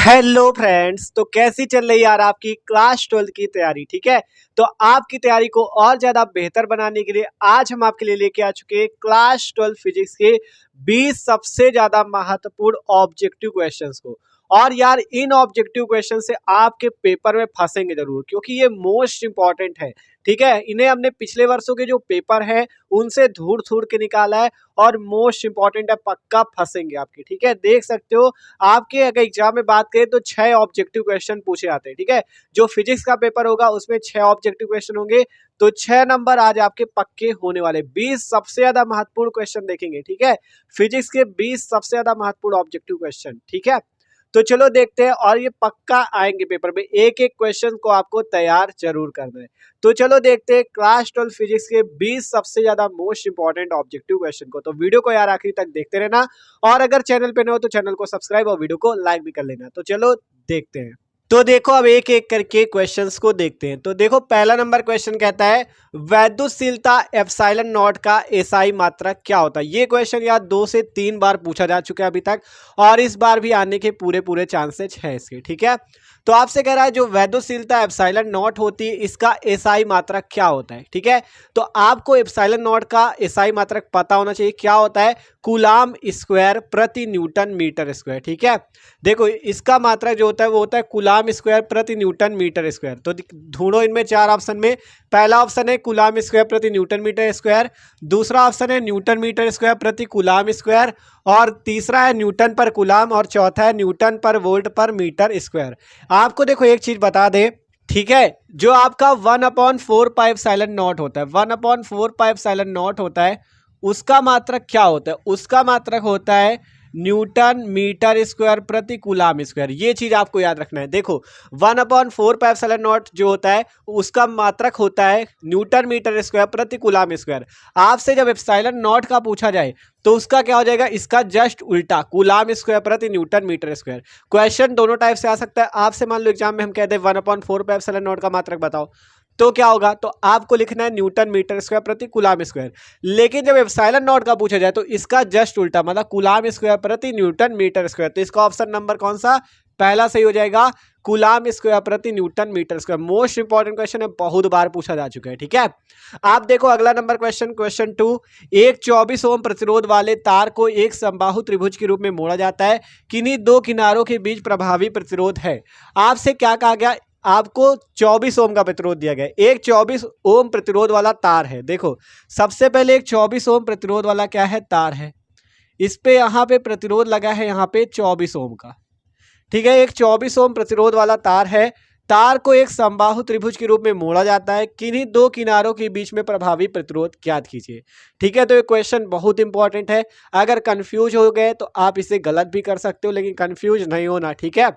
Hello friends, तो कैसी चल रही है यार आपकी क्लास 12 की तैयारी। ठीक है, तो आपकी तैयारी को और ज्यादा बेहतर बनाने के लिए आज हम आपके लिए लेके आ चुके हैं क्लास 12 फिजिक्स के 20 सबसे ज्यादा महत्वपूर्ण ऑब्जेक्टिव क्वेश्चंस को। और यार इन ऑब्जेक्टिव क्वेश्चन से आपके पेपर में फंसेंगे जरूर, क्योंकि ये मोस्ट इंपॉर्टेंट है। ठीक है, इन्हें हमने पिछले वर्षों के जो पेपर है उनसे ढूंढ ढूंढ के निकाला है और मोस्ट इंपॉर्टेंट है, पक्का फंसेंगे आपके। ठीक है, देख सकते हो आपके अगर एग्जाम में बात करें तो 6 ऑब्जेक्टिव क्वेश्चन पूछे जाते हैं। ठीक है, जो फिजिक्स का पेपर होगा उसमें 6 ऑब्जेक्टिव क्वेश्चन होंगे, तो 6 नंबर आज आपके पक्के होने वाले। 20 सबसे ज्यादा महत्वपूर्ण क्वेश्चन देखेंगे। ठीक है, फिजिक्स के 20 सबसे ज्यादा महत्वपूर्ण ऑब्जेक्टिव क्वेश्चन। ठीक है, तो चलो देखते हैं, और ये पक्का आएंगे पेपर में। एक एक क्वेश्चन को आपको तैयार जरूर करना है। तो चलो देखते हैं क्लास 12 फिजिक्स के 20 सबसे ज्यादा मोस्ट इंपॉर्टेंट ऑब्जेक्टिव क्वेश्चन को। तो वीडियो को यार आखिरी तक देखते रहना, और अगर चैनल पे नए हो तो चैनल को सब्सक्राइब और वीडियो को लाइक भी कर लेना। तो चलो देखते हैं। तो देखो अब एक एक करके क्वेश्चंस को देखते हैं। तो देखो पहला नंबर क्वेश्चन कहता है वैद्युतशीलता एप्सिलॉन नॉट का एसआई मात्रक क्या होता है। ये क्वेश्चन यार 2 से 3 बार पूछा जा चुका है अभी तक, और इस बार भी आने के पूरे पूरे चांसेस है इसके। ठीक है, तो आपसे कह रहा है जो वैद्युतशीलता एप्सिलॉन नॉट होती है इसका एसआई मात्रक क्या होता है। ठीक है, तो आपको एप्सिलॉन नॉट का एसआई मात्रक पता होना चाहिए। क्या होता है? कूलाम स्क्वायर प्रति न्यूटन मीटर स्क्वायर। ठीक है, देखो इसका मात्रक जो होता है वो होता है कूलाम स्क्वायर प्रति न्यूटन मीटर स्क्वायर। तो ढूंढो इनमें 4 ऑप्शन में। पहला ऑप्शन है कूलाम स्क्वायर प्रति न्यूटन मीटर स्क्वायर, दूसरा ऑप्शन है न्यूटन मीटर स्क्वायर प्रति कूलाम स्क्वायर, और तीसरा है न्यूटन पर कूलाम, और चौथा है न्यूटन पर वोल्ट पर मीटर स्क्वायर। आपको देखो एक चीज बता दें, ठीक है, जो आपका 1/4 पाई एप्सिलॉन नॉट होता है, 1/4 पाई एप्सिलॉन नॉट होता है, उसका मात्रक क्या होता है? उसका मात्रक होता है न्यूटन मीटर स्क्वायर प्रति कूलाम स्क्वायर। ये चीज आपको याद रखना है। देखो 1/4 पाई एप्सिलॉन नॉट जो होता है उसका मात्रक होता है न्यूटन मीटर स्क्वायर प्रति कूलाम स्क्वायर। आपसे जब एप्सिलॉन नॉट का पूछा जाए तो उसका क्या हो जाएगा? इसका जस्ट उल्टा, कूलाम स्क्वायर प्रति न्यूटन मीटर स्क्वायर। क्वेश्चन दोनों टाइप से आ सकता है। आपसे मान लो एग्जाम में हम कहते हैं 1/4 पाई एप्सिलॉन नॉट का मात्रक बताओ, तो क्या होगा? तो आपको लिखना है न्यूटन मीटर स्क्वायर प्रति कूलाम स्क्वायर। लेकिन जब एप्सिलॉन नॉट का पूछा जाए तो इसका जस्ट उल्टा, मतलब कूलाम स्क्वायर प्रति न्यूटन मीटर स्क्वायर। तो इसका ऑप्शन नंबर कौन सा? पहला सही हो जाएगा, कूलाम स्क्वायर प्रति newton metre square. Most important question है, बहुत बार पूछा जा चुका है। ठीक है, आप देखो अगला नंबर क्वेश्चन, क्वेश्चन 2। एक 24 ओम प्रतिरोध वाले तार को एक समबाहु त्रिभुज के रूप में मोड़ा जाता है, किन्हीं दो किनारों के बीच प्रभावी प्रतिरोध है। आपसे क्या कहा गया? आपको 24 ओम का प्रतिरोध दिया गया। एक 24 ओम प्रतिरोध वाला तार है। देखो सबसे पहले एक 24 ओम प्रतिरोध वाला क्या है? तार है। इस पे यहाँ पे प्रतिरोध लगा है, यहाँ पे 24 ओम का। ठीक है, एक 24 ओम प्रतिरोध वाला तार है। तार को एक समबाहु त्रिभुज के रूप में मोड़ा जाता है, किन्हीं दो किनारों के बीच में प्रभावी प्रतिरोध ज्ञात कीजिए। ठीक है, तो ये क्वेश्चन बहुत इंपॉर्टेंट है। अगर कंफ्यूज हो गए तो आप इसे गलत भी कर सकते हो, लेकिन कंफ्यूज नहीं होना। ठीक है,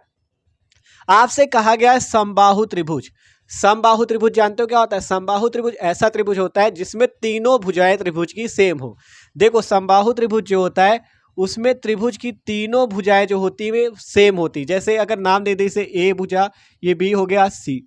आपसे कहा गया है समबाहु त्रिभुज। समबाहु त्रिभुज जानते हो क्या होता है? समबाहु त्रिभुज ऐसा त्रिभुज होता है जिसमें तीनों भुजाएं त्रिभुज की सेम हो। देखो समबाहु त्रिभुज जो होता है उसमें त्रिभुज की तीनों भुजाएं जो होती है सेम होती। जैसे अगर नाम दे दे इसे ए भुजा, ये बी हो गया सी,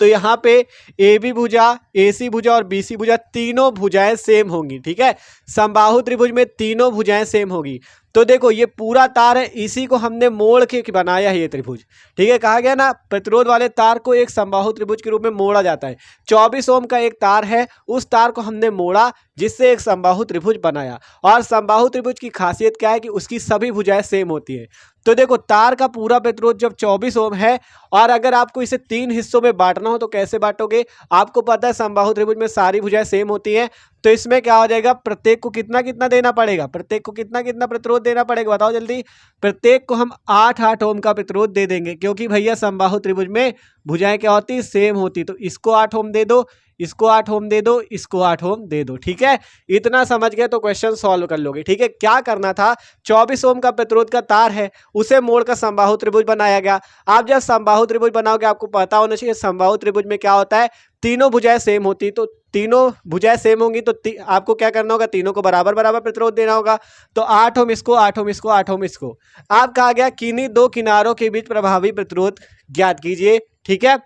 तो यहाँ पे ए बी भुजा, ए सी भुजा और बी सी भुजा, तीनों भुजाएं सेम होंगी। ठीक है, समबाहु त्रिभुज में तीनों भुजाएं सेम होगी। तो देखो ये पूरा तार है, इसी को हमने मोड़ के बनाया है ये त्रिभुज। ठीक है, कहा गया ना प्रतिरोध वाले तार को एक समबाहु त्रिभुज के रूप में मोड़ा जाता है। 24 ओम का एक तार है, उस तार को हमने मोड़ा जिससे एक समबाहु त्रिभुज बनाया। और समबाहु त्रिभुज की खासियत क्या है कि उसकी सभी भुजाएं सेम होती है। तो देखो तार का पूरा प्रतिरोध जब 24 ओम है, और अगर आपको इसे 3 हिस्सों में बांटना हो तो कैसे बांटोगे? आपको पता है समबाहु त्रिभुज में सारी भुजाएं सेम होती हैं, तो इसमें क्या हो जाएगा? प्रत्येक को कितना कितना देना पड़ेगा? प्रत्येक को कितना कितना प्रतिरोध देना पड़ेगा? बताओ जल्दी। प्रत्येक को हम 8 ओम का प्रतिरोध दे देंगे, क्योंकि भैया समबाहु त्रिभुज में भुजाएं क्या होती? सेम होती। तो इसको 8 ओम दे दो, इसको 8 ओम दे दो, इसको 8 ओम दे दो। ठीक है, इतना समझ गए तो क्वेश्चन सॉल्व कर लोगे। ठीक है, क्या करना था? 24 ओम का प्रतिरोध का तार है, उसे मोड़ कर समबाहु त्रिभुज बनाया गया। आप जब समबाहु त्रिभुज बनाओगे आपको पता होना चाहिए समबाहु त्रिभुज में क्या होता है, तीनों भुजाएं सेम होती। तो तीनों भुजाएं सेम होंगी तो आपको क्या करना होगा? तीनों को बराबर बराबर प्रतिरोध देना होगा। तो 8 ओम इसको, 8 ओम इसको, 8 ओम इसको। आप कहा गया किन्हीं दो किनारों के बीच प्रभावी प्रतिरोध ज्ञात कीजिए। ठीक है,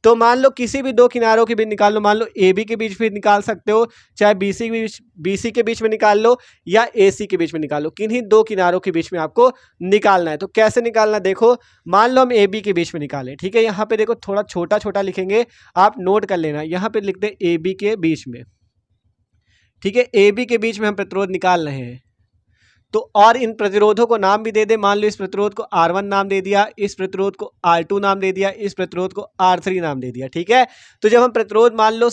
तो मान लो किसी भी दो किनारों के बीच निकाल लो, मान लो ए बी के बीच भी निकाल सकते हो, चाहे बी सी के बीच में निकाल लो या ए सी के बीच में निकाल लो, किन्हीं दो किनारों के बीच में आपको निकालना है। तो कैसे निकालना देखो, मान लो हम ए बी के बीच में निकालें, ठीक है। यहाँ पे देखो थोड़ा छोटा छोटा लिखेंगे, आप नोट कर लेना। यहाँ पे लिखते हैं ए बी के बीच में, ठीक है। ए बी के बीच में हम प्रतिरोध निकाल रहे हैं। तो और इन प्रतिरोधों को नाम भी दे दे, मान लो इस प्रतिरोध को R1 नाम दे दिया, इस प्रतिरोध को R2 नाम दे दिया, इस प्रतिरोध को R3 नाम दे दिया, ठीक है। तो जब हम प्रतिरोध मान लो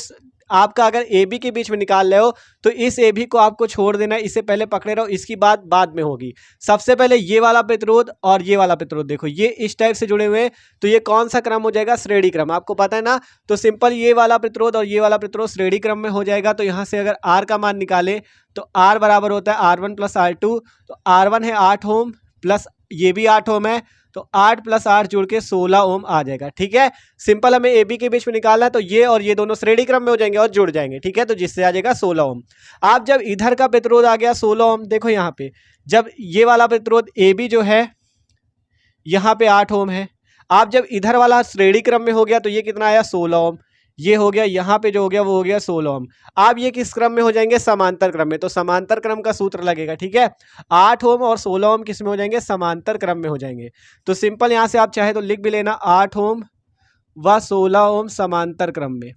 आपका अगर ए बी के बीच में निकाल रहे हो तो इस ए बी को आपको छोड़ देना है, इसे पहले पकड़े रहो, इसकी बात बाद में होगी। सबसे पहले ये वाला प्रतिरोध और ये वाला प्रतिरोध देखो, ये इस टाइप से जुड़े हुए हैं, तो ये कौन सा क्रम हो जाएगा, श्रेणी क्रम, आपको पता है ना। तो सिंपल ये वाला प्रतिरोध और ये वाला प्रतिरोध श्रेणी क्रम में हो जाएगा। तो यहाँ से अगर R का मान निकाले तो R बराबर होता है R1 प्लस R2, तो R1 है 8 ओम प्लस ये भी 8 ओम है, तो 8 प्लस 8 जुड़ के 16 ओम आ जाएगा, ठीक है। सिंपल हमें ए बी के बीच में निकालना है, तो ये और ये दोनों श्रेणी क्रम में हो जाएंगे और जुड़ जाएंगे, ठीक है। तो जिससे आ जाएगा 16 ओम। आप जब इधर का प्रतिरोध आ गया 16 ओम, देखो यहाँ पे जब ये वाला प्रतिरोध ए बी जो है यहाँ पे 8 ओम है, आप जब इधर वाला श्रेणी क्रम में हो गया तो ये कितना आया 16 ओम, ये हो गया, यहाँ पे जो हो गया वो हो गया 16 ओम। आप ये किस क्रम में हो जाएंगे, समांतर क्रम में। तो समांतर क्रम का सूत्र लगेगा, ठीक है। 8 ओम और 16 ओम किस में हो जाएंगे, समांतर क्रम में हो जाएंगे। तो सिंपल यहाँ से आप चाहे तो लिख भी लेना 8 ओम व 16 ओम समांतर क्रम में,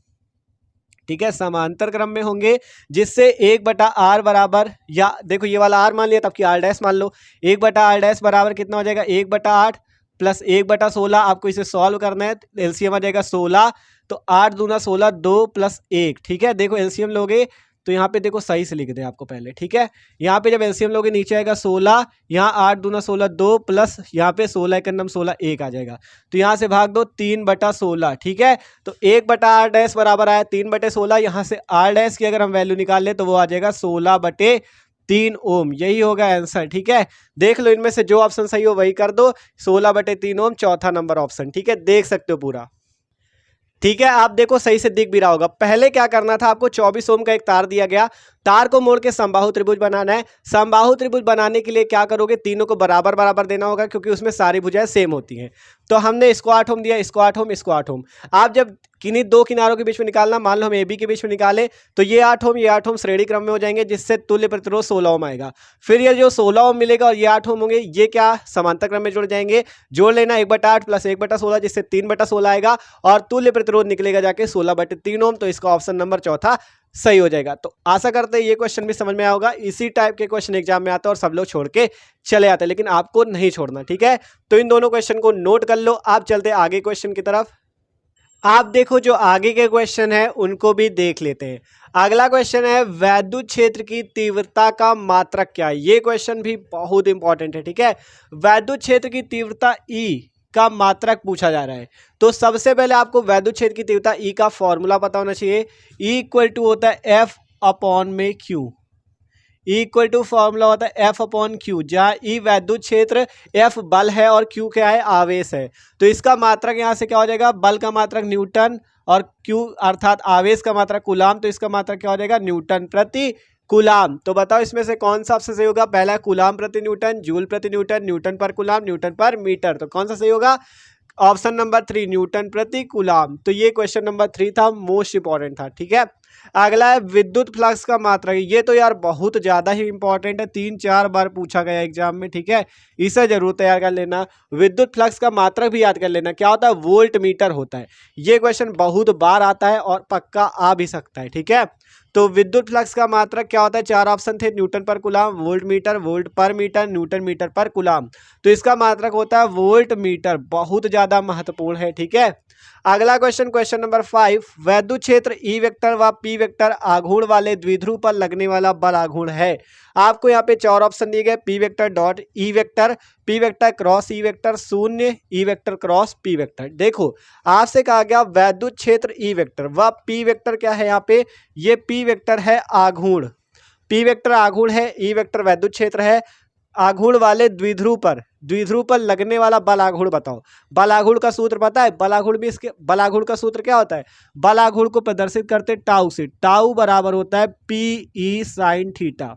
ठीक है, समांतर क्रम में होंगे। जिससे 1/r बराबर, या देखो ये वाला r मान लिया तब कि r डैश मान लो, 1/r डैश बराबर कितना हो जाएगा 1/8 प्लस 1/16। आपको इसे सॉल्व करना है, एलसीएम आ जाएगा 16, तो 8 दूना 16, 2 प्लस 1, ठीक है। देखो एलसीएम लोगे तो यहाँ पे देखो सही से लिख दें आपको पहले, ठीक है। यहाँ पे जब एलसीएम लोगे नीचे आएगा 16, यहाँ 8 दूना 16, 2 प्लस यहाँ पे 16 एक नम 16, 1 आ जाएगा। तो यहाँ से भाग दो 3/16, ठीक है। तो 1/r डैश बराबर आया 3/16, यहाँ से r डैश की अगर हम वैल्यू निकाल ले तो वो आ जाएगा 16/3 ओम। यही होगा आंसर, ठीक है। देख लो इनमें से जो ऑप्शन सही हो वही कर दो, 16/3 ओम चौथा नंबर ऑप्शन, ठीक है। देख सकते हो पूरा, ठीक है। आप देखो सही से दिख भी रहा होगा। पहले क्या करना था, आपको 24 ओम का एक तार दिया गया, तार को मोड़ के समबाहु त्रिभुज बनाना है। समबाहु त्रिभुज बनाने के लिए क्या करोगे, तीनों को बराबर बराबर देना होगा क्योंकि उसमें सारी भुजाएं सेम होती हैं। तो हमने इसको 8 ओम दिया, इसको 8 ओम, इसको 8 ओम। आप जब किन्हीं दो किनारों के बीच में निकालना, मान लो हम ए बी के बीच में निकाले तो ये 8 ओम, ये 8 ओम श्रेणी क्रम में हो जाएंगे, जिससे तुल्य प्रतिरोध 16 ओम आएगा। फिर ये जो 16 ओम मिलेगा और ये 8 ओम होंगे, ये क्या समांतर क्रम में जुड़ जाएंगे। जोड़ लेना 1/8 प्लस 1/16, जिससे 3/16 आएगा और तुल्य प्रतिरोध निकलेगा जाके 16/3 ओम। तो इसका ऑप्शन नंबर चौथा सही हो जाएगा। तो आशा करते हैं ये क्वेश्चन भी समझ में आया होगा। इसी टाइप के क्वेश्चन एग्जाम में आते हैं और सब लोग छोड़ के चले आते हैं, लेकिन आपको नहीं छोड़ना, ठीक है। तो इन दोनों क्वेश्चन को नोट कर लो। आप चलते आगे क्वेश्चन की तरफ। आप देखो जो आगे के क्वेश्चन है उनको भी देख लेते हैं। अगला क्वेश्चन है वैद्युत क्षेत्र की तीव्रता का मात्रक क्या है। ये क्वेश्चन भी बहुत इंपॉर्टेंट है, ठीक है। वैद्युत क्षेत्र की तीव्रता E का मात्रक पूछा जा रहा है। तो सबसे पहले आपको वैद्युत क्षेत्र की तीव्रता E का फॉर्मूला पता होना चाहिए। E इक्वल टू होता है F अपॉन में Q। E equal to formula होता है F अपॉन Q, जहाँ E वैद्युत क्षेत्र, F बल है और Q क्या है, आवेश है। तो इसका मात्रक यहाँ से क्या हो जाएगा, बल का मात्रक न्यूटन और Q अर्थात आवेश का मात्रक कूलाम। तो इसका मात्रक क्या हो जाएगा, न्यूटन प्रति कूलाम। तो बताओ इसमें से कौन सा आपसे सही होगा। पहला कूलाम प्रति न्यूटन, जूल प्रति न्यूटन, न्यूटन पर कूलाम, न्यूटन पर मीटर। तो कौन सा सही होगा, ऑप्शन नंबर 3 न्यूटन प्रति कूलाम। तो ये क्वेश्चन नंबर 3 था, मोस्ट इंपॉर्टेंट था, ठीक है। अगला है विद्युत फ्लक्स का मात्रक। ये तो यार बहुत ज्यादा ही इंपॉर्टेंट है, 3-4 बार पूछा गया एग्जाम में, ठीक है। इसे जरूर तैयार कर लेना। विद्युत फ्लक्स का मात्रक भी याद कर लेना, क्या होता है, वोल्ट मीटर होता है। ये क्वेश्चन बहुत बार आता है और पक्का आ भी सकता है, ठीक है। तो विद्युत फ्लक्स का मात्रक क्या होता है, 4 ऑप्शन थे, न्यूटन पर कूलाम, वोल्ट मीटर, वोल्ट पर मीटर, न्यूटन मीटर पर कूलाम। तो इसका मात्रक होता है वोल्ट मीटर, बहुत ज्यादा महत्वपूर्ण है, ठीक है। अगला क्वेश्चन, क्वेश्चन नंबर 5, वैद्युत क्षेत्र E वेक्टर व P वेक्टर आघूर्ण वाले द्विध्रुव पर लगने वाला बल आघूर्ण है। आपको यहाँ पे 4 ऑप्शन दिए गए, P vector dot E vector, P vector cross E vector, शून्य, E vector cross P vector. देखो आपसे कहा गया वैद्युत क्षेत्र E वेक्टर व P वेक्टर क्या है, यहाँ पे ये P वेक्टर है आघूर्ण, P वेक्टर आघूर्ण है, E वेक्टर वैद्युत क्षेत्र है। आघूर्ण वाले द्विध्रुव पर लगने वाला बल आघूर्ण बताओ। बल आघूर्ण का सूत्र पता है, बल आघूर्ण का सूत्र क्या होता है, बल आघूर्ण को प्रदर्शित करते टाउ से। टाउ बराबर होता है PE साइन थीटा,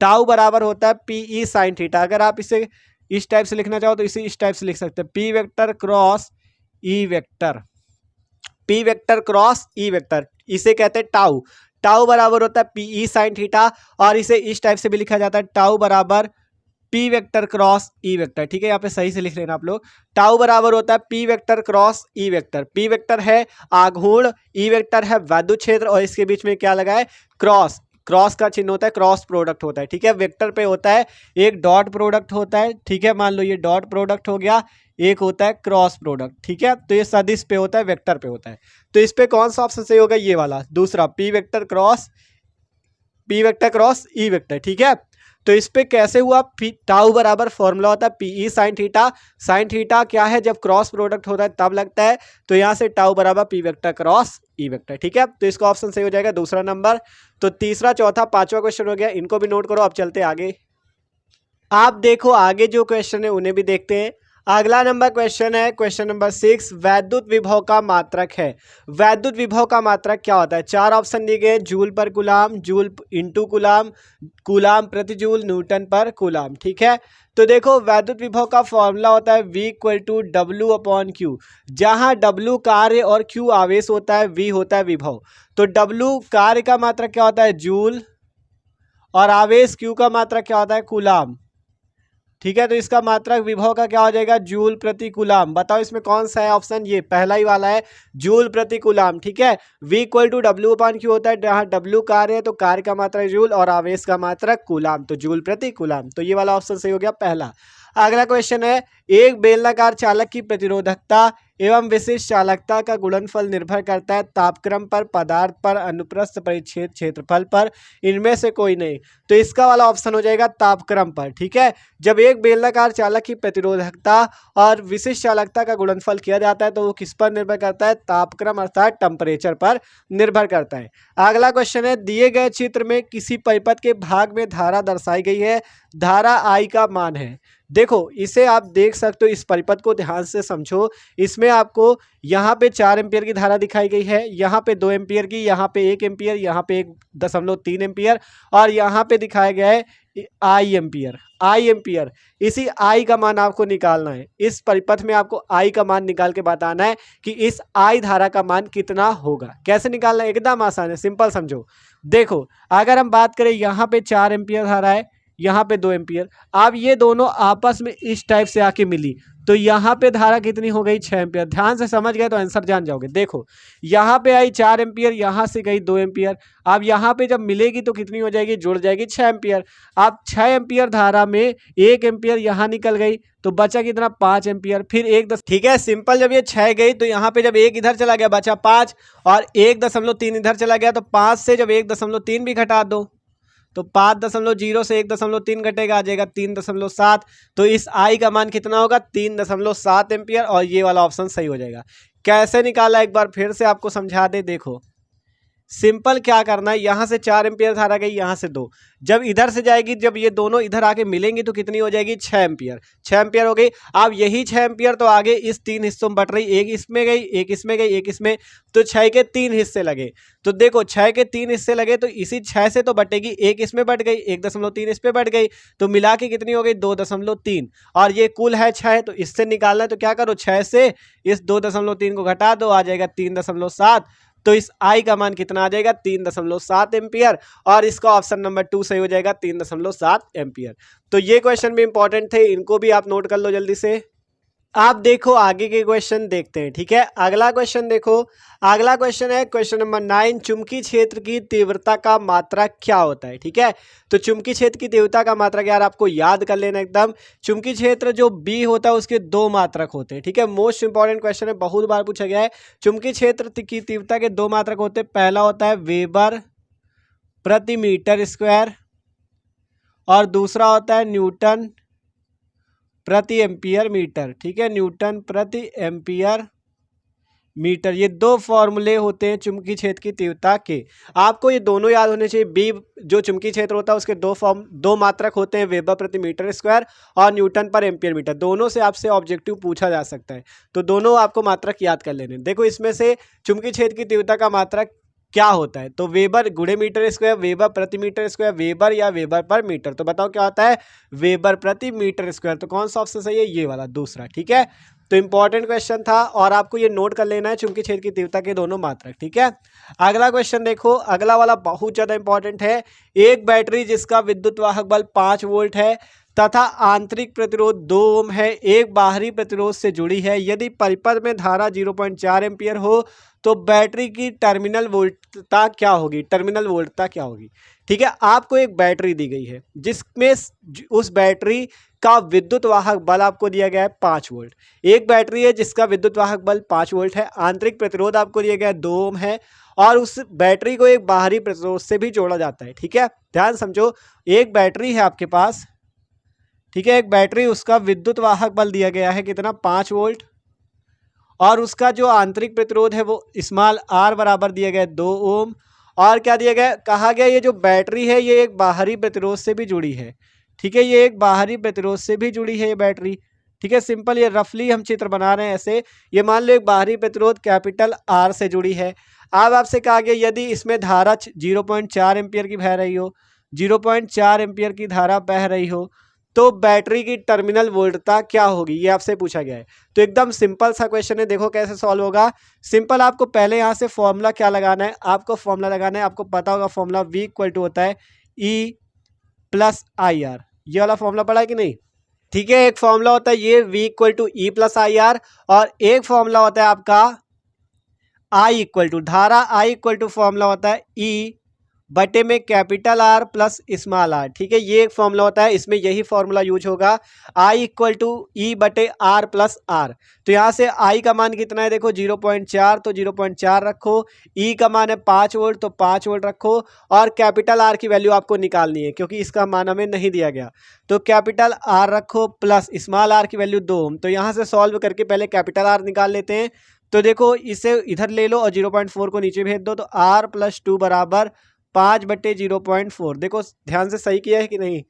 टाउ बराबर होता है PE साइन थीटा। अगर आप इसे इस टाइप से लिखना चाहो तो इसे इस टाइप से लिख सकते हैं, P vector cross E vector, P vector cross E vector, इसे कहते हैं टाउ। टाउ बराबर होता है पी ई साइन थीटा, और इसे इस टाइप से भी लिखा जाता है टाउ बराबर P vector cross E vector. ठीक है, यहाँ पे सही से लिख लेना आप लोग। टाउ बराबर होता है P vector cross E vector. P vector है आघूर्ण, ई वेक्टर है वैद्युत क्षेत्र, और इसके बीच में क्या लगा है, क्रॉस। क्रॉस का चिन्ह होता है, क्रॉस प्रोडक्ट होता है। ठीक है, वेक्टर पे होता है एक डॉट प्रोडक्ट होता है। ठीक है, मान लो ये डॉट प्रोडक्ट हो गया, एक होता है क्रॉस प्रोडक्ट। ठीक है, तो ये सदिश पे होता है, वेक्टर पे होता है। तो इस पे कौन सा ऑप्शन सही होगा, ये वाला दूसरा, P vector cross E vector. ठीक है, तो इस पे कैसे हुआ, टाउ बराबर फॉर्मूला होता है PE sine theta. Sine theta क्या है, जब क्रॉस प्रोडक्ट होता है तब लगता है, तो यहाँ से टाउ बराबर P vector cross E vector. ठीक है, तो इसका ऑप्शन सही हो जाएगा दूसरा नंबर। तो तीसरा, चौथा, पांचवा क्वेश्चन हो गया, इनको भी नोट करो। अब चलते आगे। आप देखो आगे जो क्वेश्चन है उन्हें भी देखते हैं। अगला नंबर क्वेश्चन है क्वेश्चन नंबर 6, वैद्युत विभव का मात्रक है। वैद्युत विभव का मात्रक क्या होता है, चार ऑप्शन दिए गए, जूल पर कुलाम, जूल इंटू कुलाम, कुलाम प्रति जूल, न्यूटन पर कुलाम। ठीक है, तो देखो वैद्युत विभव का फॉर्मूला होता है V equal to W upon Q. जहां W कार्य और Q आवेश होता है, V होता है विभव। तो W कार्य का मात्रक क्या होता है, जूल, और आवेश Q का मात्रक क्या होता है, कुलाम। ठीक है, तो इसका मात्रक विभव का क्या हो जाएगा, जूल प्रति कुलाम। बताओ इसमें कौन सा है ऑप्शन, ये पहला ही वाला है, जूल प्रति कुलाम। ठीक है, V equal to W upon Q होता है, जहाँ W कार्य है तो कार्य का मात्रक जूल और आवेश का मात्रक कुलाम, तो जूल प्रति कुलाम। तो ये वाला ऑप्शन सही हो गया पहला। अगला क्वेश्चन है, एक बेलनाकार चालक की प्रतिरोधकता एवं विशिष्ट चालकता का गुणनफल निर्भर करता है तापक्रम पर, पदार्थ पर, अनुप्रस्थ परिच्छेद क्षेत्रफल पर, इनमें से कोई नहीं। तो इसका वाला ऑप्शन हो जाएगा तापक्रम पर। ठीक है, जब एक बेलनाकार चालक की प्रतिरोधकता और विशिष्ट चालकता का गुणनफल किया जाता है तो वो किस पर निर्भर करता है, तापक्रम अर्थात टेम्परेचर पर निर्भर करता है। अगला क्वेश्चन है, दिए गए चित्र में किसी परिपथ के भाग में धारा दर्शाई गई है, धारा I का मान है। देखो इसे आप देख सकते हो, इस परिपथ को ध्यान से समझो। इसमें आपको यहाँ पे 4 एम्पियर की धारा दिखाई गई है, यहाँ पे 2 एम्पियर की, यहाँ पे 1 एम्पियर, यहाँ पे 1.3 एम्पियर, और यहाँ पे दिखाया गया है आई एम्पियर। इसी आई का मान आपको निकालना है। इस परिपथ में आपको आई का मान निकाल के बताना है कि इस आई धारा का मान कितना होगा। कैसे निकालना है, एकदम आसान है, सिंपल समझो। देखो अगर हम बात करें, यहाँ पे 4 एम्पियर धारा है, यहाँ पे 2 एम्पियर। अब ये दोनों आपस में इस टाइप से आके मिली तो यहाँ पे धारा कितनी हो गई, 6 एम्पियर। ध्यान से समझ गए तो आंसर जान जाओगे। देखो यहाँ पे आई 4 एम्पियर, यहाँ से गई 2 एम्पियर। अब यहाँ पे जब मिलेगी तो कितनी हो जाएगी, जुड़ जाएगी 6 एम्पियर। अब 6 एम्पियर धारा में 1 एम्पियर यहाँ निकल गई तो बचा कितना, 5 एम्पियर। फिर 1 ठीक है, सिंपल। जब ये 6 गई तो यहाँ पे जब 1 इधर चला गया बचा 5, और 1.3 इधर चला गया तो 5 से जब 1.3 भी घटा दो तो 5.0 से 1.3 घटेगा, आ जाएगा 3.7। तो इस आई का मान कितना होगा, 3.7 एम्पियर, और ये वाला ऑप्शन सही हो जाएगा। कैसे निकाला एक बार फिर से आपको समझा दे। देखो सिंपल क्या करना है, यहाँ से 4 एम्पियर धारा गई, यहाँ से 2, जब इधर से जाएगी, जब ये दोनों इधर आके मिलेंगी तो कितनी हो जाएगी, 6 एम्पियर। 6 एम्पियर हो गई। अब यही 6 एम्पियर तो आगे इस 3 हिस्सों में बट रही, एक इसमें गई, एक इसमें गई, एक इसमें, तो 6 के 3 हिस्से लगे। तो देखो 6 के 3 हिस्से लगे तो इसी 6 से तो बटेगी, एक इसमें बट गई, 1.3 इस पे बट गई, तो मिला के कितनी हो गई, 2.3। और ये कुल है 6, तो इससे निकालना है तो क्या करो, 6 से इस 2.3 को घटा दो, आ जाएगा 3.7। तो इस आई का मान कितना आ जाएगा, 3.7 एम्पियर, और इसका ऑप्शन नंबर 2 सही हो जाएगा, 3.7 एम्पियर। तो ये क्वेश्चन भी इंपॉर्टेंट थे, इनको भी आप नोट कर लो जल्दी से। आप देखो आगे के क्वेश्चन देखते हैं। ठीक है, अगला क्वेश्चन देखो। अगला क्वेश्चन है क्वेश्चन नंबर 9, चुंबकीय क्षेत्र की तीव्रता का मात्रक क्या होता है। ठीक है, तो चुंबकीय क्षेत्र की तीव्रता का मात्रक यार आपको याद कर लेना एकदम। चुंबकीय क्षेत्र जो बी होता है उसके 2 मात्रक होते हैं। ठीक है, मोस्ट इंपॉर्टेंट क्वेश्चन है, बहुत बार पूछा गया है। चुंबकीय क्षेत्र की तीव्रता के 2 मात्रक होते हैं। पहला होता है वेबर प्रति मीटर स्क्वायर, और दूसरा होता है न्यूटन प्रति एम्पियर मीटर। ठीक है, न्यूटन प्रति एम्पियर मीटर। ये 2 फॉर्मूले होते हैं चुंबकीय क्षेत्र की तीव्रता के। आपको ये दोनों याद होने चाहिए। बी जो चुंबकीय क्षेत्र होता है उसके 2 मात्रक होते हैं, वेबर प्रति मीटर स्क्वायर और न्यूटन पर एम्पियर मीटर। दोनों से आपसे ऑब्जेक्टिव पूछा जा सकता है, तो दोनों आपको मात्रक याद कर लेने। देखो इसमें से चुंबकीय क्षेत्र की तीव्रता का मात्रक क्या होता है, तो वेबर गुणे मीटर स्क्वायर, वेबर प्रति मीटर स्क्वायर, वेबर या वेबर पर मीटर। तो बताओ क्या होता है, वेबर प्रति मीटर स्क्वायर। तो कौन सा ऑप्शन सही है, ये वाला दूसरा। ठीक है, तो इंपॉर्टेंट क्वेश्चन था और आपको ये नोट कर लेना है चुंबकीय क्षेत्र की तीव्रता के दोनों मात्रक, ठीक है। अगला क्वेश्चन देखो, अगला वाला बहुत ज्यादा इंपॉर्टेंट है। एक बैटरी जिसका विद्युत वाहक बल 5 वोल्ट है तथा आंतरिक प्रतिरोध 2 ओम है, एक बाहरी प्रतिरोध से जुड़ी है। यदि परिपथ में धारा 0.4 एम्पियर हो तो बैटरी की टर्मिनल वोल्टता क्या होगी? टर्मिनल वोल्टता क्या होगी? ठीक है, आपको एक बैटरी दी गई है जिसमें उस बैटरी का विद्युत वाहक बल आपको दिया गया है 5 वोल्ट। एक बैटरी है जिसका विद्युत वाहक बल 5 वोल्ट है, आंतरिक प्रतिरोध आपको दिया गया है 2 ओम है और उस बैटरी को एक बाहरी प्रतिरोध से भी जोड़ा जाता है। ठीक है, ध्यान समझो, एक बैटरी है आपके पास, ठीक है, एक बैटरी, उसका विद्युत वाहक बल दिया गया है कितना? 5 वोल्ट और उसका जो आंतरिक प्रतिरोध है वो स्मॉल आर बराबर दिया गया है 2 ओम। और क्या दिया गया? कहा गया ये जो बैटरी है ये एक बाहरी प्रतिरोध से भी जुड़ी है। ठीक है, ये एक बाहरी प्रतिरोध से भी जुड़ी है ये बैटरी। ठीक है, सिंपल ये रफली हम चित्र बना रहे हैं ऐसे। ये मान लो एक बाहरी प्रतिरोध कैपिटल आर से जुड़ी है। अब आपसे कहा गया यदि इसमें धारा 0.4 एम्पियर की बह रही हो, 0.4 एम्पियर की धारा बह रही हो तो बैटरी की टर्मिनल वोल्टता क्या होगी, ये आपसे पूछा गया है। तो एकदम सिंपल सा क्वेश्चन है, देखो कैसे सॉल्व होगा। सिंपल, आपको पहले यहाँ से फॉर्मूला क्या लगाना है? आपको फॉर्मूला लगाना है, आपको पता होगा फॉर्मूला V इक्वल टू होता है E प्लस आई आर। ये वाला फॉर्मूला पढ़ा है कि नहीं? ठीक है, एक फॉर्मूला होता है ये V equal to E plus I R और एक फॉर्मूला होता है आपका I इक्वल टू धारा, I इक्वल टू फॉर्मूला होता है E बटे में capital R plus small R. ठीक है, ये एक फॉर्मूला होता है, इसमें यही फॉर्मूला यूज होगा, I इक्वल टू ई बटे आर प्लस आर। तो यहाँ से I का मान कितना है? देखो 0.4, तो 0.4 रखो, E का मान है 5 वोल्ट तो 5 वोल्ट रखो और कैपिटल आर की वैल्यू आपको निकालनी है क्योंकि इसका मान हमें नहीं दिया गया। तो कैपिटल आर रखो प्लस स्मॉल आर की वैल्यू 2 ओम। तो यहाँ से सॉल्व करके पहले कैपिटल आर निकाल लेते हैं। तो देखो इसे इधर ले लो और 0.4 को नीचे भेज दो, तो आर प्लस 2 बराबर 5/0.4। देखो ध्यान से सही किया है कि नहीं?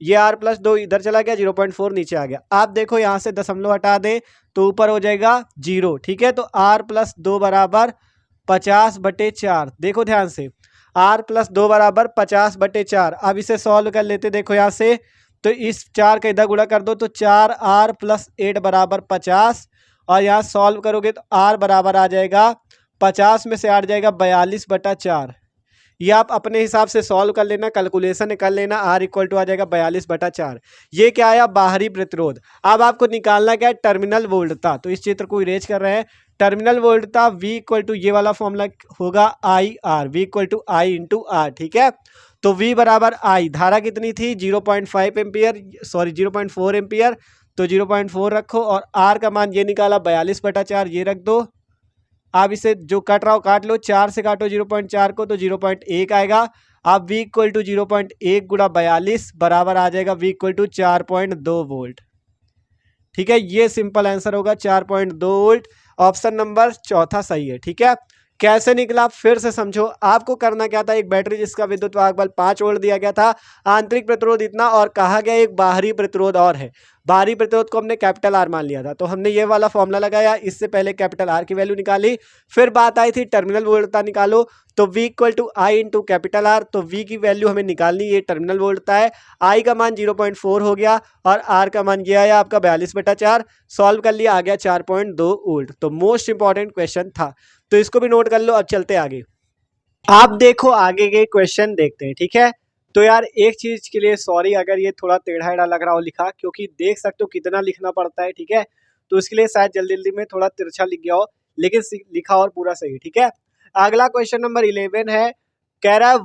ये r प्लस 2 इधर चला गया, 0.4 नीचे आ गया। आप देखो यहाँ से दशमलव हटा दें तो ऊपर हो जाएगा 0। ठीक है, तो r प्लस 2 बराबर 50/4। देखो ध्यान से, r प्लस 2 बराबर 50/4। अब इसे सॉल्व कर लेते, देखो यहाँ से, तो इस 4 का इधर गुणा कर दो तो 4r प्लस 8 बराबर 50 और यहाँ सॉल्व करोगे तो r बराबर आ जाएगा 50 में से 8 जाएगा 42/4। ये आप अपने हिसाब से सॉल्व कर लेना, कैलकुलेशन कर लेना, R इक्वल टू आ जाएगा 42/4। ये क्या आया? बाहरी प्रतिरोध। अब आपको निकालना क्या है? टर्मिनल वोल्टता। तो इस चित्र को इरेज कर रहे हैं। टर्मिनल वोल्टता V इक्वल टू ये वाला फॉर्मूला होगा IR, V equal to I into R। ठीक है, तो V बराबर I, धारा कितनी थी? 0.5 एम्पियर, सॉरी 0.4 एम्पियर, तो 0.4 रखो और R का मान ये निकाला 42/4, ये रख दो। आप इसे जो कट रहा हो काट लो, 4 से काटो 0.4 को तो 0.1 आएगा। आप V इक्वल टू 0.1 गुणा 42 बराबर आ जाएगा V इक्वल टू 4.2 वोल्ट। ठीक है, ये सिंपल आंसर होगा 4.2 वोल्ट। ऑप्शन नंबर चौथा सही है। ठीक है, कैसे निकला फिर से समझो। आपको करना क्या था? एक बैटरी जिसका विद्युत वाहक बल 5 वोल्ट दिया गया था, आंतरिक प्रतिरोध इतना और कहा गया एक बाहरी प्रतिरोध और है। बाहरी प्रतिरोध को हमने कैपिटल आर मान लिया था, तो हमने ये वाला फॉर्मूला लगाया, इससे पहले कैपिटल आर की वैल्यू निकाली। फिर बात आई थी टर्मिनल वोल्टता निकालो, तो V equal to I into capital R. तो V की वैल्यू हमें निकालनी, ये टर्मिनल वोल्टता है। I का मान 0.4 हो गया और R का मान ये आया आपका 42/4। सॉल्व कर लिया, आ गया 4.2 वोल्ट। तो मोस्ट इंपॉर्टेंट क्वेश्चन था, तो इसको भी नोट कर लो। अब चलते आगे, आप देखो आगे के क्वेश्चन देखते हैं। ठीक है, तो यार एक चीज के लिए सॉरी अगर ये थोड़ा टेढ़ा एढ़ा लग रहा हो लिखा, क्योंकि देख सकते हो कितना लिखना पड़ता है। ठीक है, तो इसके लिए शायद जल्दी जल्दी में थोड़ा तिरछा लिख गया हो, लेकिन लिखा और पूरा सही। ठीक है, अगला क्वेश्चन नंबर 11 है, कह रहा है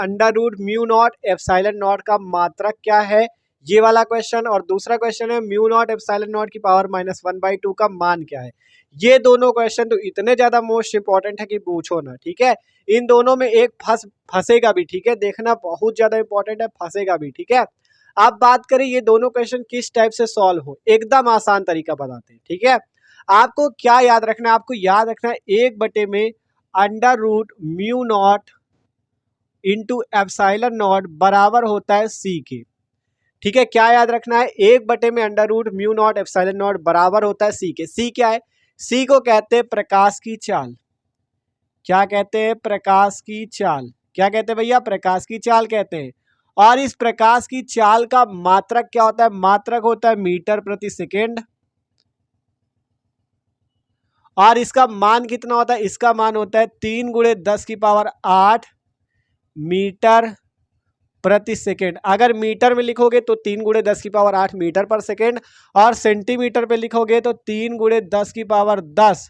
1/√μ0 का मात्रक क्या है? ये वाला क्वेश्चन। और दूसरा क्वेश्चन है μ0 की पावर -1/2 का मान क्या है? ये दोनों क्वेश्चन तो इतने ज्यादा मोस्ट इंपॉर्टेंट है कि पूछो ना। ठीक है, इन दोनों में एक फंसेगा भी। ठीक है, देखना बहुत ज्यादा इंपॉर्टेंट है, फंसेगा भी। ठीक है, आप बात करें ये दोनों क्वेश्चन किस टाइप से सॉल्व हो, एकदम आसान तरीका बताते हैं। ठीक है, आपको क्या याद रखना है? आपको याद रखना है 1/√μ0 इंटू एप्सिलॉन नॉट बराबर होता है C के। ठीक है, क्या याद रखना है? 1/√μ0 एप्सिलॉन नॉट बराबर होता है C के। C क्या है? C को कहते हैं प्रकाश की चाल। क्या कहते हैं? प्रकाश की चाल। क्या कहते हैं भैया? प्रकाश की चाल कहते हैं। और इस प्रकाश की चाल का मात्रक क्या होता है? मात्रक होता है मीटर प्रति सेकेंड। और इसका मान कितना होता है, इसका मान होता है 3 × 10⁸ मीटर प्रति सेकेंड। अगर मीटर में लिखोगे तो 3 × 10⁸ मीटर पर सेकेंड, और सेंटीमीटर पे लिखोगे तो 3 × 10⁻10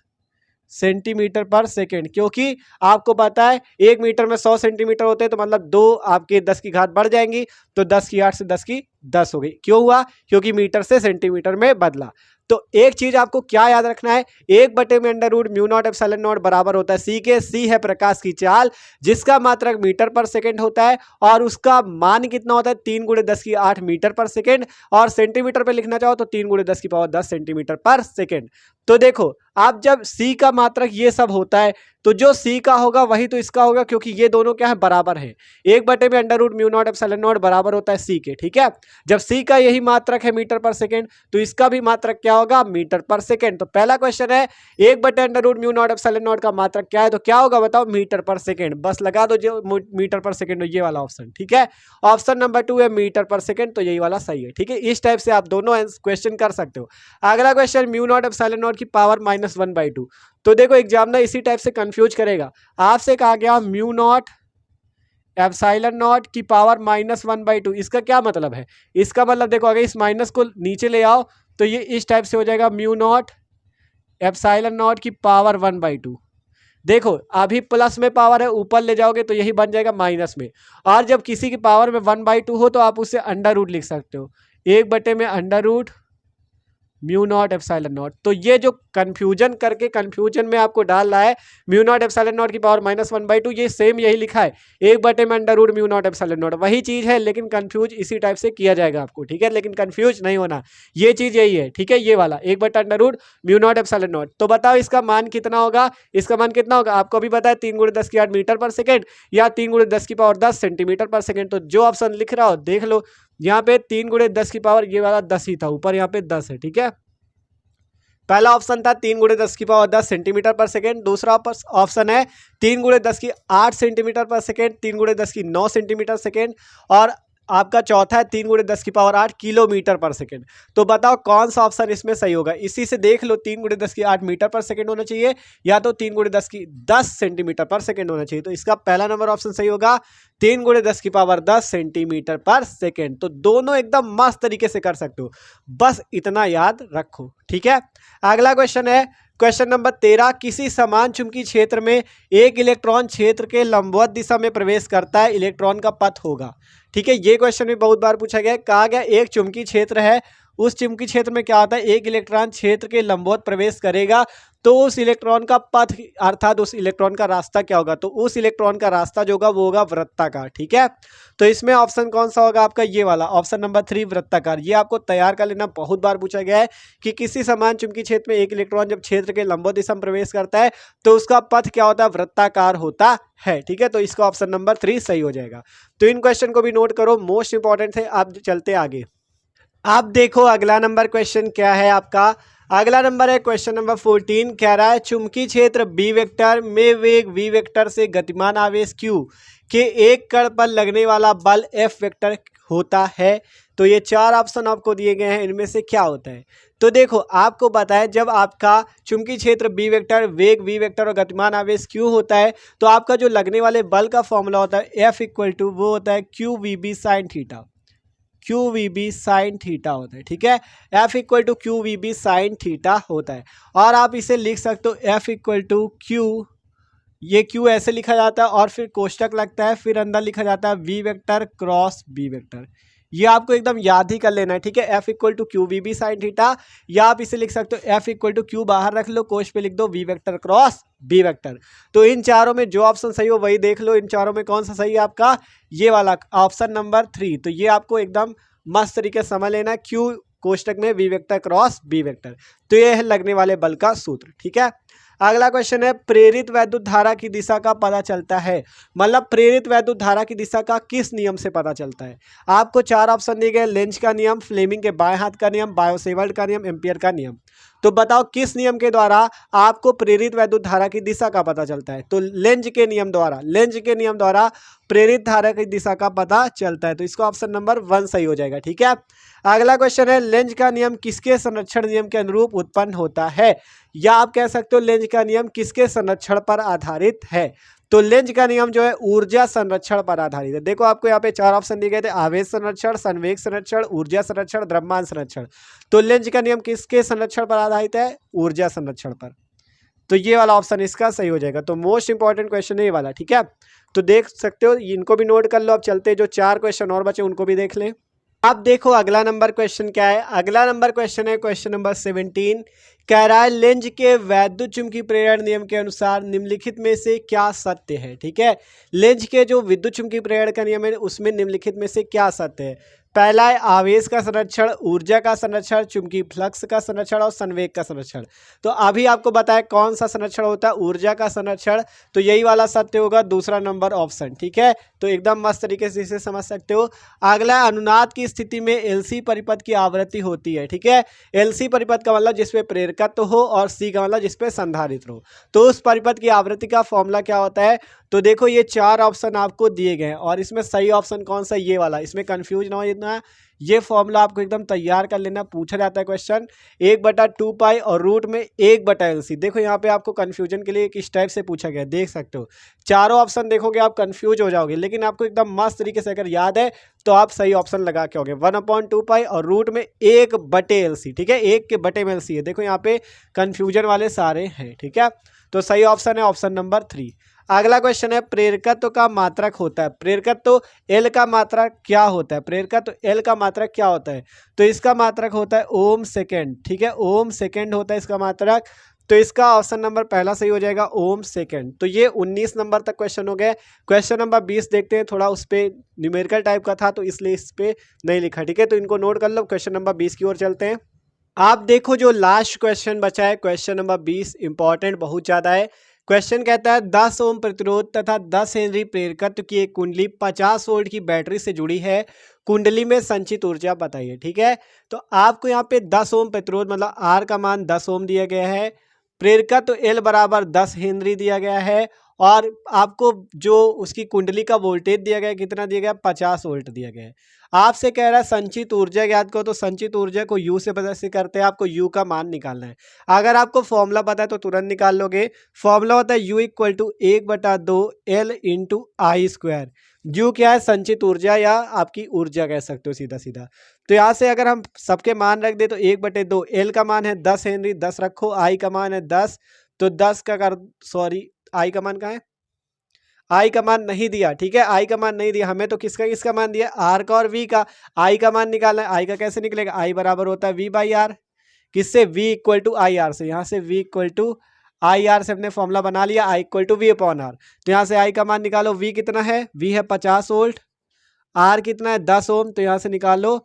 सेंटीमीटर पर सेकेंड। क्योंकि आपको पता है 1 मीटर में 100 सेंटीमीटर होते हैं, तो मतलब 2 आपके 10 की घात बढ़ जाएंगी, तो 10 की 8 से 10 की 10 हो गई। क्यों हुआ, क्योंकि मीटर से सेंटीमीटर में बदला। तो एक चीज आपको क्या याद रखना है, 1/μ0 बराबर होता है सी के। सी है प्रकाश की चाल जिसका मात्रक मीटर पर सेकेंड होता है, और उसका मान कितना होता है 3 × 10⁸ मीटर पर सेकेंड, और सेंटीमीटर पे लिखना चाहो तो 3 × 10⁻10 सेंटीमीटर पर सेकेंड। तो देखो आप जब सी का मात्रक ये सब होता है तो जो सी का होगा वही तो इसका होगा, क्योंकि ये दोनों क्या है, बराबर है। 1/√μ0 बराबर होता है सी के, ठीक है। जब सी का यही मात्रक है मीटर पर सेकेंड, तो इसका भी मात्रक क्या होगा, मीटर पर सेकेंड। तो पहला क्वेश्चन है 1/√μ0 का मात्रक क्या है, तो क्या होगा बताओ, मीटर पर सेकेंड। बस लगा दो जो मीटर पर सेकेंड हो, ये वाला ऑप्शन, ठीक है। ऑप्शन नंबर 2 है मीटर पर सेकेंड, तो यही वाला सही है, ठीक है। इस टाइप से आप दोनों क्वेश्चन कर सकते हो। अगला क्वेश्चन μ0 की पावर -1/2। तो देखो एग्जाम ना इसी टाइप से कंफ्यूज करेगा। आपसे कहा गया μ0 की पावर -1/2, इसका क्या मतलब है, इसका मतलब देखो अगर इस माइनस को नीचे ले आओ तो ये इस टाइप से हो जाएगा μ0 की पावर 1/2। देखो अभी प्लस में पावर है, ऊपर ले जाओगे तो यही बन जाएगा माइनस में, और जब किसी की पावर में 1/2 हो तो आप उससे अंडर रूट लिख सकते हो, 1/√μ0 तो ये जो कंफ्यूजन करके कंफ्यूजन में आपको डाल रहा है μ0 की पावर -1/2, ये सेम यही लिखा है 1/√μ0 वही चीज है, लेकिन कंफ्यूज इसी टाइप से किया जाएगा आपको, ठीक है। लेकिन कंफ्यूज नहीं होना, ये चीज यही है, ठीक है। ये वाला 1/√μ0। तो बताओ इसका मान कितना होगा, इसका मान कितना होगा, आपको भी पता है 3 × 10⁸ मीटर पर सेकेंड या 3 × 10⁻10 सेंटीमीटर पर सेकेंड। तो जो ऑप्शन लिख रहा हो देख लो, यहाँ पे 3 × 10 की पावर ये वाला 10 ही था, ऊपर यहाँ पे 10 है, ठीक है। पहला ऑप्शन था 3 × 10⁻10 सेंटीमीटर पर सेकेंड, दूसरा ऑप्शन है 3 × 10⁸ सेंटीमीटर पर सेकेंड, 3 × 10⁹ सेंटीमीटर सेकेंड, और आपका चौथा है 3 × 10⁸ किलोमीटर पर सेकेंड। तो बताओ कौन सा ऑप्शन इसमें सही होगा, इसी से देख लो 3 × 10⁸ मीटर पर सेकेंड होना चाहिए, या तो 3 × 10⁻10 सेंटीमीटर पर सेकेंड होना चाहिए। तो इसका पहला नंबर ऑप्शन सही होगा 3 × 10⁻10 सेंटीमीटर पर सेकेंड। तो दोनों एकदम मस्त तरीके से कर सकते हो, बस इतना याद रखो, ठीक है। अगला क्वेश्चन है क्वेश्चन नंबर 13, किसी समान चुंबकीय क्षेत्र में एक इलेक्ट्रॉन क्षेत्र के लंबवत दिशा में प्रवेश करता है, इलेक्ट्रॉन का पथ होगा, ठीक है। ये क्वेश्चन भी बहुत बार पूछा गया है। कहा गया एक चुंबकीय क्षेत्र है, उस चुंबकीय क्षेत्र में क्या होता है, एक इलेक्ट्रॉन क्षेत्र के लंबवत प्रवेश करेगा, तो उस इलेक्ट्रॉन का पथ अर्थात उस इलेक्ट्रॉन का रास्ता क्या होगा, तो उस इलेक्ट्रॉन का रास्ता जो होगा वो होगा वृत्ताकार, ठीक है। तो इसमें ऑप्शन कौन सा होगा आपका, ये वाला ऑप्शन नंबर 3 वृत्ताकार। ये आपको तैयार कर लेना, बहुत बार पूछा गया है कि किसी समान चुंबकीय क्षेत्र में एक इलेक्ट्रॉन जब क्षेत्र के लंबवत दिशा में प्रवेश करता है तो उसका पथ क्या होता है, वृत्ताकार होता है, ठीक है। तो इसका ऑप्शन नंबर 3 सही हो जाएगा। तो इन क्वेश्चन को भी नोट करो, मोस्ट इंपॉर्टेंट है। आप चलते आगे, आप देखो अगला नंबर क्वेश्चन क्या है आपका। अगला नंबर है क्वेश्चन नंबर 14, कह रहा है चुंबकीय क्षेत्र बी वेक्टर में वेग वी वेक्टर से गतिमान आवेश q के एक कण पर लगने वाला बल एफ वेक्टर होता है। तो ये 4 ऑप्शन आपको दिए गए हैं, इनमें से क्या होता है। तो देखो आपको पता है जब आपका चुंबकीय क्षेत्र बी वेक्टर, वेग वी वेक्टर और गतिमान आवेश q होता है, तो आपका जो लगने वाले बल का फॉर्मूला होता है F = वो होता है QVB sin theta, QVB sin theta होता है, ठीक है। F = QVB sin थीटा होता है, और आप इसे लिख सकते हो F = Q, ये Q ऐसे लिखा जाता है और फिर कोष्टक लगता है, फिर अंदर लिखा जाता है V vector cross B vector. ये आपको एकदम याद ही कर लेना है, ठीक है। F = QVB sin थीटा, या आप इसे लिख सकते हो F = Q बाहर रख लो, कोष्ट पे लिख दो V vector cross B vector. तो इन चारों में जो ऑप्शन सही हो वही देख लो, इन चारों में कौन सा सही है आपका, ये वाला ऑप्शन नंबर 3। तो ये आपको एकदम मस्त तरीके से समझ लेना, Q कोष्टक में V vector cross B vector. तो ये है लगने वाले बल का सूत्र, ठीक है। अगला क्वेश्चन है प्रेरित वैद्युत धारा की दिशा का पता चलता है, मतलब प्रेरित वैद्युत धारा की दिशा का किस नियम से पता चलता है। आपको 4 ऑप्शन दिए गए, लेंज का नियम, फ्लेमिंग के बाएं हाथ का नियम, बायो-सेवर्ट का नियम, एम्पियर का नियम। तो बताओ किस नियम के द्वारा आपको प्रेरित वैद्युत धारा की दिशा का पता चलता है? तो लेंज के नियम द्वारा प्रेरित धारा की दिशा का पता चलता है। तो इसका ऑप्शन नंबर 1 सही हो जाएगा। ठीक है, अगला क्वेश्चन है, लेंज का नियम किसके संरक्षण नियम के अनुरूप उत्पन्न होता है? या आप कह सकते हो लेंज का नियम किसके संरक्षण पर आधारित है? तो लेंज का नियम जो है ऊर्जा संरक्षण पर आधारित है। देखो आपको यहाँ पे 4 ऑप्शन दिए गए थे, आवेश संरक्षण, संवेग संरक्षण, ऊर्जा संरक्षण, द्रव्यमान संरक्षण। तो लेंज का नियम किसके संरक्षण पर आधारित है? ऊर्जा संरक्षण पर। तो ये वाला ऑप्शन इसका सही हो जाएगा। तो मोस्ट इंपॉर्टेंट क्वेश्चन है ये वाला। ठीक है, तो देख सकते हो, इनको भी नोट कर लो। अब चलते जो 4 क्वेश्चन और बचे उनको भी देख लें। आप देखो अगला नंबर क्वेश्चन क्या है। अगला नंबर क्वेश्चन है क्वेश्चन नंबर 17। कह रहा है लेंज के वैद्युत चुंबकीय प्रेरण नियम के अनुसार निम्नलिखित में से क्या सत्य है? ठीक है, लेंज के जो विद्युत चुंबकीय प्रेरण का नियम है उसमें निम्नलिखित में से क्या सत्य है? पहला है आवेश का संरक्षण, ऊर्जा का संरक्षण, चुंबकीय फ्लक्स का संरक्षण और संवेग का संरक्षण। तो अभी आपको बताया कौन सा संरक्षण होता है? ऊर्जा का संरक्षण। तो यही वाला सत्य होगा, दूसरा नंबर ऑप्शन। ठीक है, तो एकदम मस्त तरीके से इसे समझ सकते हो। अगला, अनुनाद की स्थिति में एलसी परिपथ की आवृत्ति होती है। ठीक है, एलसी परिपथ का मतलब जिसपे प्रेरकत्व हो और सी का मतलब जिसपे संधारित्र हो। तो उस परिपथ की आवृत्ति का फॉर्मूला क्या होता है? तो देखो ये 4 ऑप्शन आपको दिए गए हैं और इसमें सही ऑप्शन कौन सा? ये वाला। इसमें कंफ्यूज ना हो इतना, ये फॉर्मूला आपको एकदम तैयार कर लेना। पूछा जाता है क्वेश्चन 1/2 पाई और रूट में 1/LC। देखो यहाँ पे आपको कंफ्यूजन के लिए किस टाइप से पूछा गया, देख सकते हो। चारों ऑप्शन देखोगे आप कंफ्यूज हो जाओगे, लेकिन आपको एकदम मस्त तरीके से अगर याद है तो आप सही ऑप्शन लगा के होगे। 1/2 पाई और रूट में 1/LC। ठीक है, 1 के बटे में LC है। देखो यहाँ पे कंफ्यूजन वाले सारे हैं। ठीक है, तो सही ऑप्शन है ऑप्शन नंबर 3। अगला क्वेश्चन है, प्रेरकत्व का मात्रक होता है। प्रेरकत्व एल का मात्रक क्या होता है? प्रेरकत्व एल का मात्रक क्या होता है? तो इसका मात्रक होता है ओम सेकेंड। ठीक है, ओम सेकेंड होता है इसका मात्रक। तो इसका ऑप्शन नंबर पहला सही हो जाएगा, ओम सेकेंड। तो ये 19 नंबर तक क्वेश्चन हो गए। क्वेश्चन नंबर 20 देखते हैं, थोड़ा उस पर न्यूमेरिकल टाइप का था तो इसलिए इस पर नहीं लिखा। ठीक है, तो इनको नोट कर लो। क्वेश्चन नंबर 20 की ओर चलते हैं। आप देखो जो लास्ट क्वेश्चन बचा है, क्वेश्चन नंबर 20 इंपॉर्टेंट बहुत ज़्यादा है। क्वेश्चन कहता है 10 ओम प्रतिरोध तथा 10 हेनरी प्रेरकत्व की एक कुंडली 50 वोल्ट की बैटरी से जुड़ी है। कुंडली में संचित ऊर्जा बताइए। ठीक है, तो आपको यहाँ पे 10 ओम प्रतिरोध मतलब आर का मान 10 ओम दिया गया है, प्रेरकत्व एल बराबर 10 हेनरी दिया गया है और आपको जो उसकी कुंडली का वोल्टेज दिया गया है कितना दिया गया? 50 वोल्ट दिया गया है। आपसे कह रहा है संचित ऊर्जा ज्ञात करो। तो संचित ऊर्जा को यू से प्रदर्शित करते हैं, आपको यू का मान निकालना है। अगर आपको फॉर्मूला पता है तो तुरंत निकाल लोगे। फॉर्मूला होता है U equal to 1/2 L into I square. U क्या है? संचित ऊर्जा या आपकी ऊर्जा कह सकते हो सीधा सीधा। तो यहाँ से अगर हम सबके मान रख दे तो 1/2 एल का मान है 10 हेनरी, 10 रखो, आई का मान है 10, तो 10 का कर, सॉरी आई का मान कहाँ है? आई का मान नहीं दिया। ठीक है, आई का मान नहीं दिया हमें, तो किसका मान दिया? आर का और वी का। आई का मान निकालना है, आई का कैसे निकलेगा? आई बराबर होता है V/R। किससे? V equal to I R से। यहाँ से V equal to I R से अपने फॉर्मूला बना लिया, आई इक्वल टू V/R। तो यहाँ से आई का मान निकालो। V कितना है? V है 50 वोल्ट, आर कितना है? 10 ओम। तो यहाँ से निकालो।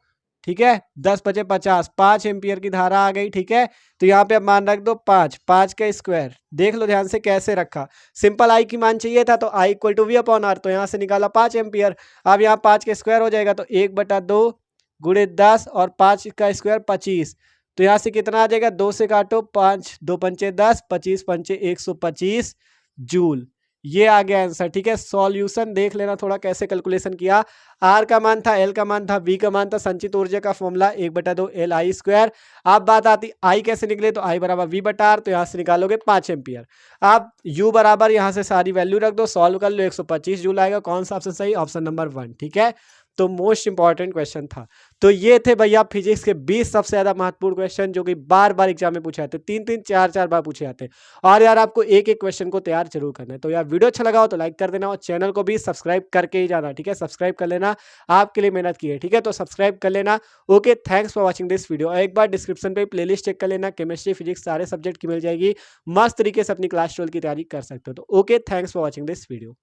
ठीक है, 10 × 50, 5 एम्पियर की धारा आ गई। ठीक है, तो यहाँ पे अब मान रख दो 5, 5 का स्क्वायर। देख लो ध्यान से कैसे रखा। सिंपल आई की मान चाहिए था तो आई इक्वल टू V/R, तो यहाँ से निकाला 5 एम्पियर। अब यहाँ 5 का स्क्वायर हो जाएगा तो 1/2 गुणे 10 और 5 का स्क्वायर 25। तो यहाँ से कितना आ जाएगा? 2 से काटो, 5 2 पंचे 10, 25 पंचे 125 जूल। ये आ गया आंसर। ठीक है, सॉल्यूशन देख लेना थोड़ा कैसे कैलकुलेशन किया। आर का मान था, एल का मान था, वी का मान था, संचित ऊर्जा का फॉर्मूला 1/2 एल आई स्क्वायर। आप बात आती आई कैसे निकले? तो आई बराबर V/R, तो यहाँ से निकालोगे 5 एम्पियर। आप यू बराबर यहाँ से सारी वैल्यू रख दो, सॉल्व कर लो, 125 जूल आएगा। कौन सा ऑप्शन सही? Option number 1। ठीक है, तो मोस्ट इंपॉर्टेंट क्वेश्चन था। तो ये थे भैया फिजिक्स के 20 सबसे ज्यादा महत्वपूर्ण क्वेश्चन जो कि बार बार एग्जाम में पूछे जाते हैं, 3-3 4-4 बार पूछे जाते हैं। और यार आपको एक एक क्वेश्चन को तैयार जरूर करना है। तो यार वीडियो अच्छा लगा हो तो लाइक कर देना और चैनल को भी सब्सक्राइब करके ही जाना। ठीक है, सब्सक्राइब कर लेना, आपके लिए मेहनत की है। ठीक है, तो सब्सक्राइब कर लेना। Okay, thanks for watching this video. एक बार डिस्क्रिप्शन पे प्लेलिस्ट चेक कर लेना, केमिस्ट्री फिजिक्स सारे सब्जेक्ट की मिल जाएगी। मस्त तरीके से अपनी क्लास 12 की तैयारी कर सकते हो। तो okay, thanks for watching this video.